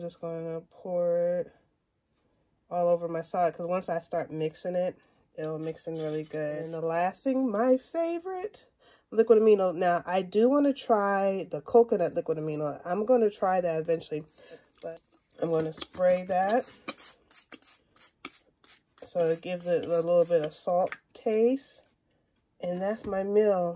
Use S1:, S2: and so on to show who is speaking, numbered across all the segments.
S1: just going to pour it all over my salad, because once I start mixing it, it'll mix in really good. And the last thing, my favorite, liquid amino. Now, I do want to try the coconut liquid amino. I'm going to try that eventually, but I'm going to spray that so it gives it a little bit of salt taste. And that's my meal.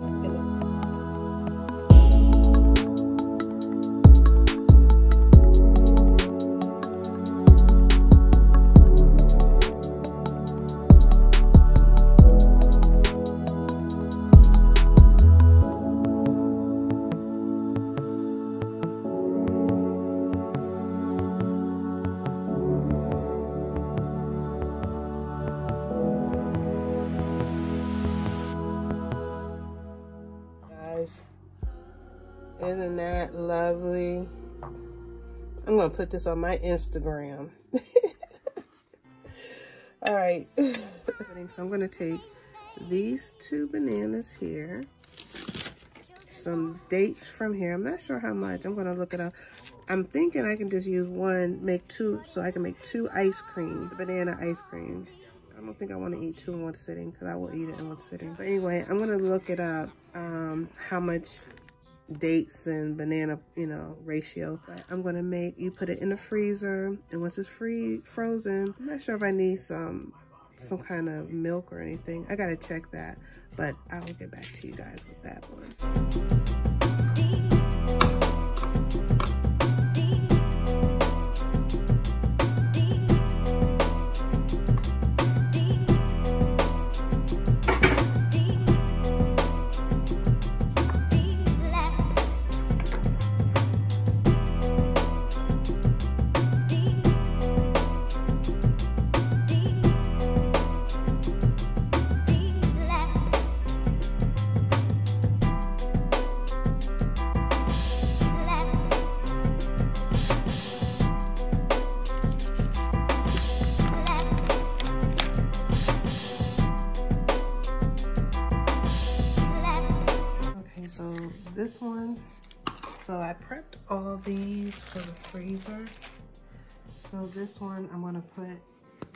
S1: Isn't that lovely? I'm gonna put this on my Instagram. All right. So I'm gonna take these 2 bananas here, some dates from here. I'm not sure how much. I'm gonna look it up. I'm thinking I can just use one, make 2, so I can make 2 ice cream, banana ice cream. I don't think I want to eat 2 in one sitting, because I will eat it in one sitting. But anyway, I'm gonna look it up, how much dates and banana, you know, ratio. But I'm gonna make, you put it in the freezer, and once it's frozen, I'm not sure if I need some kind of milk or anything. I gotta check that, but I'll get back to you guys with that one. This one, so I prepped all these for the freezer. So this one I'm gonna put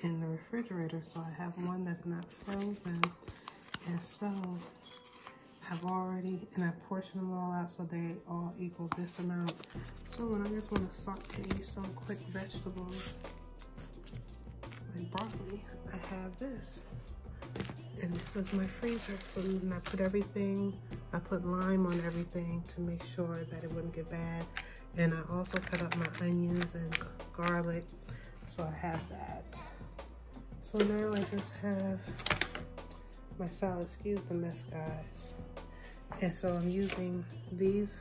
S1: in the refrigerator, so I have one that's not frozen. And so I've already, and I portioned them all out so they all equal this amount. So when I just want to saute some quick vegetables like broccoli, I have this. And this is my freezer food, and I put everything, I put lime on everything to make sure that it wouldn't get bad. And I also cut up my onions and garlic, so I have that. So now I just have my salad. Excuse the mess, guys. And so I'm using these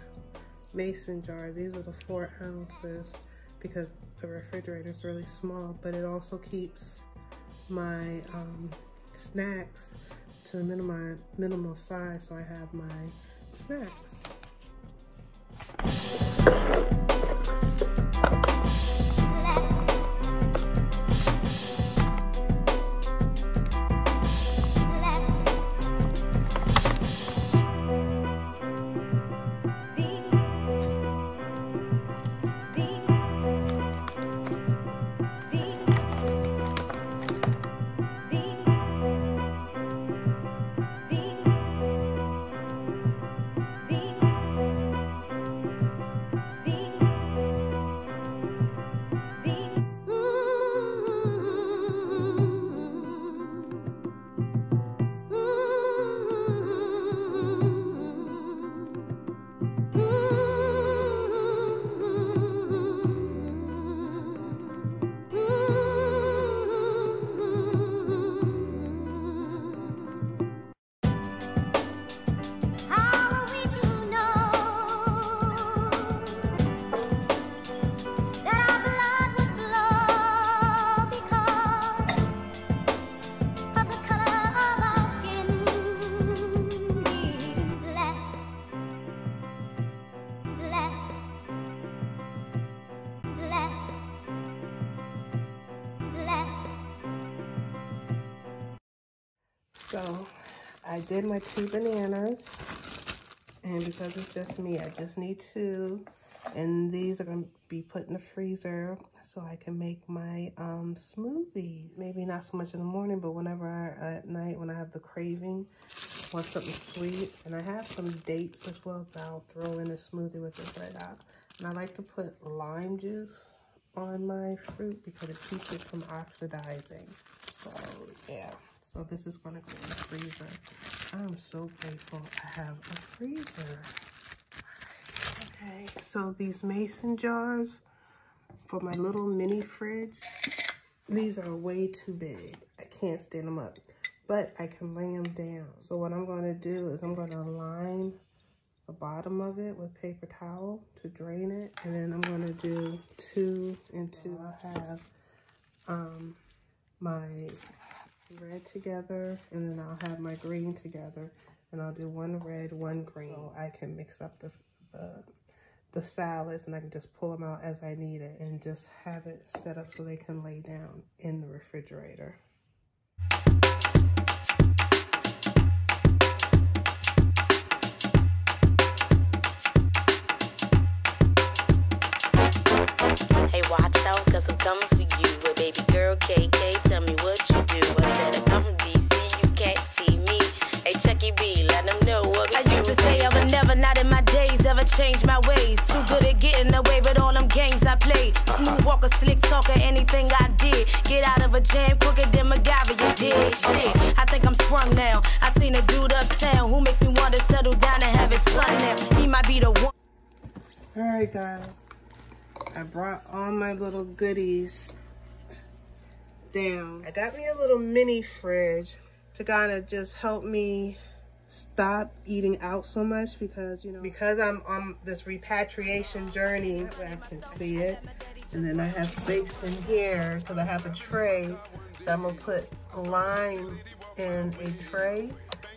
S1: mason jars. These are the 4 ounces because the refrigerator is really small, but it also keeps my snacks to a minimal size, so I have my snacks. So I did my 2 bananas, and because it's just me, I just need 2. And these are going to be put in the freezer so I can make my smoothie. Maybe not so much in the morning, but whenever at night when I have the craving, want something sweet. And I have some dates as well that I'll throw in a smoothie with this right out. And I like to put lime juice on my fruit because it keeps it from oxidizing. So yeah, so this is going to go in the freezer. I'm so grateful I have a freezer. Okay, so these mason jars for my little mini fridge, these are way too big. I can't stand them up, but I can lay them down. So what I'm going to do is I'm going to line the bottom of it with paper towel to drain it, and then I'm going to do 2 and 2. I'll have my red together, and then I'll have my green together, and I'll do 1 red, 1 green. So I can mix up the salads, and I can just pull them out as I need it and just have it set up so they can lay down in the refrigerator.
S2: Hey, watch out, cause I'm coming for you. Well, baby girl, KK, tell me what you do. I said I come from DC, you can't see me. Hey, Chucky B, let them know what we do. I used to say I would never, not in my days, ever change my ways. Too good at getting away with all them games I played. Smooth walker, slick talker, anything I did. Get out of a jam quicker than MacGyver, you did. Shit, I think I'm sprung now. I seen a dude uptown who makes me want to settle down and have his fun now. He might be the one.
S1: Alright guys, I brought all my little goodies down. I got me a little mini fridge to kind of just help me stop eating out so much because, you know, because I'm on this repatriation journey, I can see it. And then I have space in here because I have a tray that I'm going to put lime in a tray.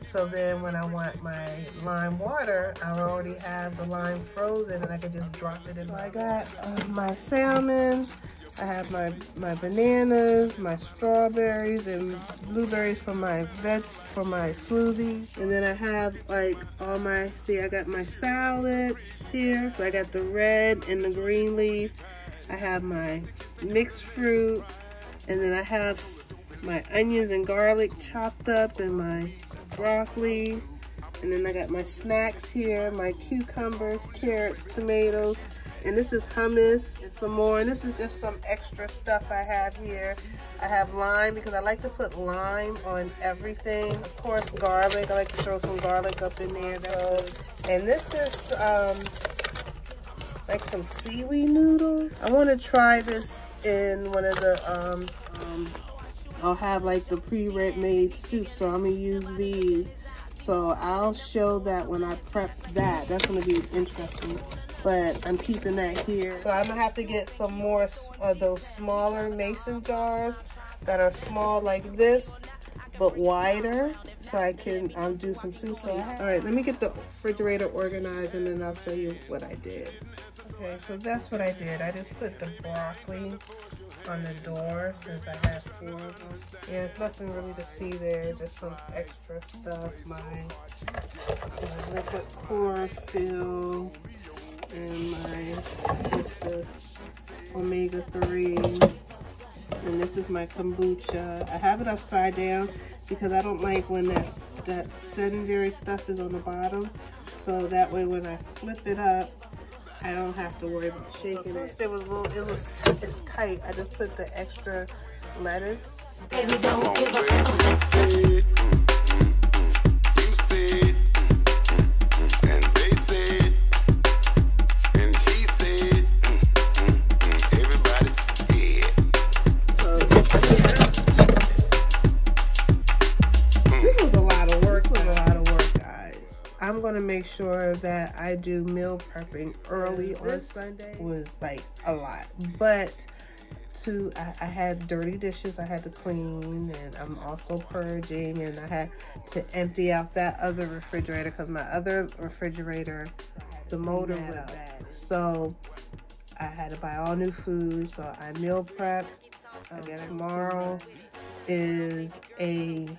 S1: So then when I want my lime water, I already have the lime frozen and I can just drop it in. So I got my salmon, I have my bananas, my strawberries and blueberries for my smoothie. And then I have like all my, see, I got my salads here. So I got the red and the green leaf. I have my mixed fruit, and then I have my onions and garlic chopped up and my broccoli, and then I got my snacks here, my cucumbers, carrots, tomatoes, and this is hummus and some more, and this is just some extra stuff I have here. I have lime because I like to put lime on everything. Of course, garlic, I like to throw some garlic up in there. And this is like some seaweed noodles. I want to try this in one of the I'll have like the pre-made soup, so I'm gonna use these. So I'll show that when I prep that. That's gonna be interesting. But I'm keeping that here. So I'm gonna have to get some more of those smaller mason jars that are small like this, but wider, so I can do some soup. So all right, let me get the refrigerator organized, and then I'll show you what I did. Okay, so that's what I did. I just put the broccoli on the door since I have 4 of them. Yeah, there's nothing really to see there, just some extra stuff. My liquid chlorophyll and my omega-3. And this is my kombucha. I have it upside down because I don't like when that sedentary stuff is on the bottom. So that way when I flip it up, I don't have to worry about shaking it. It was it's tight. I just put the extra lettuce.
S2: Baby, don't give up.
S3: You said, and they said, and he said, everybody said.
S1: So this was a lot of work. Guys. I'm gonna make sure that I do meal prepping early on Sunday. Was like a lot, but I had dirty dishes I had to clean, and I'm also purging, and I had to empty out that other refrigerator because my other refrigerator, the motor went bad. So I had to buy all new food. So I meal prep. Again, tomorrow is a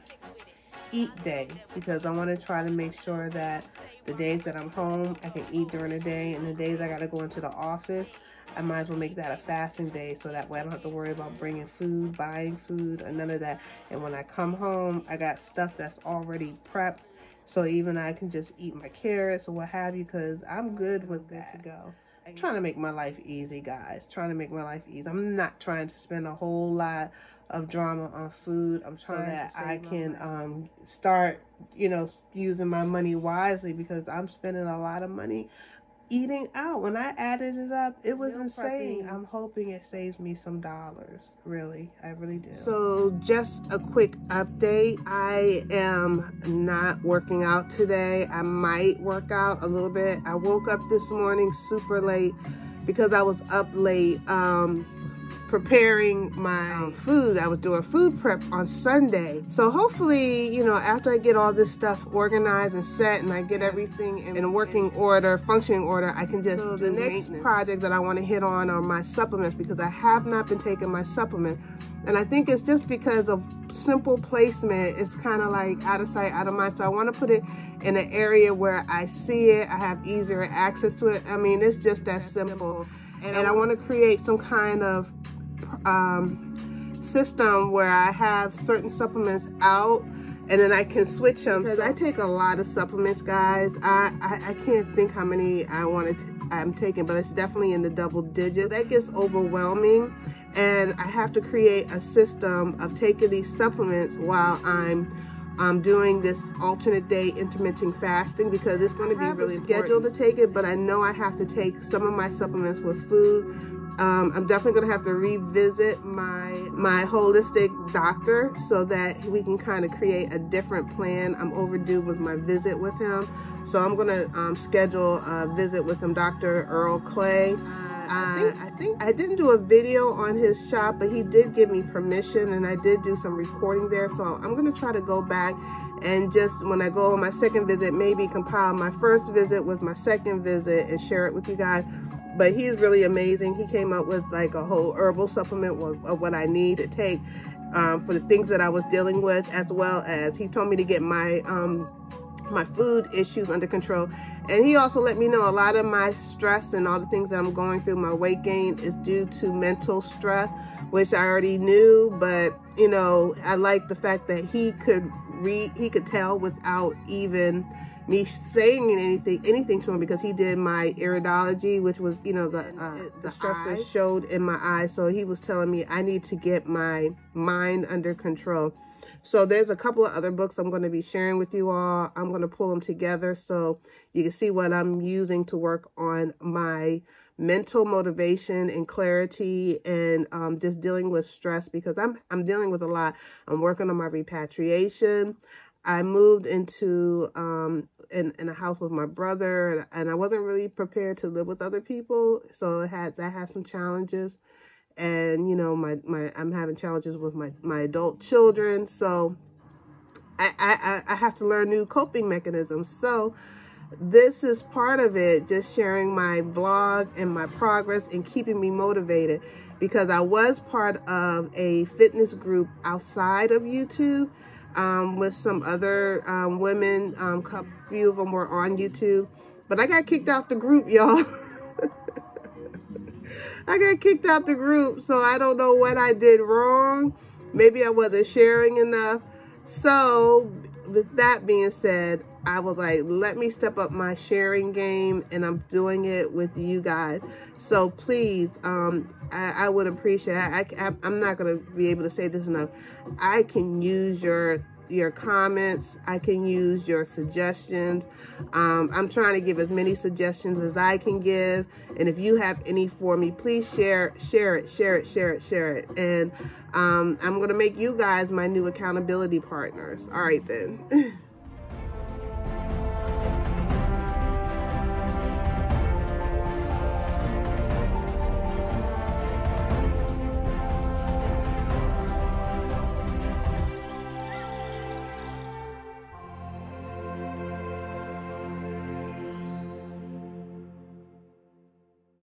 S1: eat day because I want to try to make sure that The days that I'm home, I can eat during the day, and the days I gotta go into the office, I might as well make that a fasting day, so that way I don't have to worry about bringing food, buying food, or none of that. And when I come home, I got stuff that's already prepped, so even I can just eat my carrots or what have you, because I'm good with that. Good to go. I'm trying to make my life easy, guys. Trying to make my life easy. I'm not trying to spend a whole lot of drama on food. I'm trying that I can start, you know, using my money wisely, because I'm spending a lot of money eating out. When I added it up, it was insane. I'm hoping it saves me some dollars. Really, I really do. So just a quick update. I am not working out today. I might work out a little bit. I woke up this morning super late because I was up late preparing my food. I was doing food prep on Sunday. So hopefully, you know, after I get all this stuff organized and set and I get everything in working order, functioning order, I can just do the next project that I want to hit on are my supplements, because I have not been taking my supplement. And I think it's just because of simple placement. It's kind of like out of sight, out of mind. So I want to put it in an area where I see it, I have easier access to it. I mean, it's just that simple. And I want to create some kind of system where I have certain supplements out and then I can switch them, because I take a lot of supplements, guys. I can't think how many I'm taking, but it's definitely in the double digits. That gets overwhelming, and I have to create a system of taking these supplements while I'm doing this alternate day intermittent fasting, because it's going to be really scheduled to take it, but I know I have to take some of my supplements with food. I'm definitely going to have to revisit my holistic doctor so that we can kind of create a different plan. I'm overdue with my visit with him, so I'm going to schedule a visit with him, Dr. Earl Clay. I think I didn't do a video on his shop, but he did give me permission, and I did do some recording there. So I'm going to try to go back and just, when I go on my second visit, maybe compile my first visit with my second visit and share it with you guys. But he's really amazing. He came up with like a whole herbal supplement of what I need to take for the things that I was dealing with, as well as he told me to get my my food issues under control. And he also let me know a lot of my stress and all the things that I'm going through, my weight gain, is due to mental stress, which I already knew. But you know, I like the fact that he could tell without even me saying anything to him, because he did my iridology, which was, you know, the stressors showed in my eyes. So he was telling me I need to get my mind under control. So there's a couple of other books I'm going to be sharing with you all. I'm going to pull them together so you can see what I'm using to work on my mental motivation and clarity, and just dealing with stress, because I'm dealing with a lot. I'm working on my repatriation. I moved into in a house with my brother, and I wasn't really prepared to live with other people, so that had some challenges. And you know, I'm having challenges with my adult children, so I have to learn new coping mechanisms. So this is part of it, just sharing my blog and my progress and keeping me motivated, because I was part of a fitness group outside of YouTube with some other women. A few of them were on YouTube, but I got kicked out the group, y'all. I got kicked out the group, so I don't know what I did wrong. Maybe I wasn't sharing enough. So with that being said, I was like, let me step up my sharing game, and I'm doing it with you guys. So please, I would appreciate it. I'm not going to be able to say this enough. I can use your comments. I can use your suggestions. I'm trying to give as many suggestions as I can give, and if you have any for me, please share it. And I'm gonna make you guys my new accountability partners. All right then.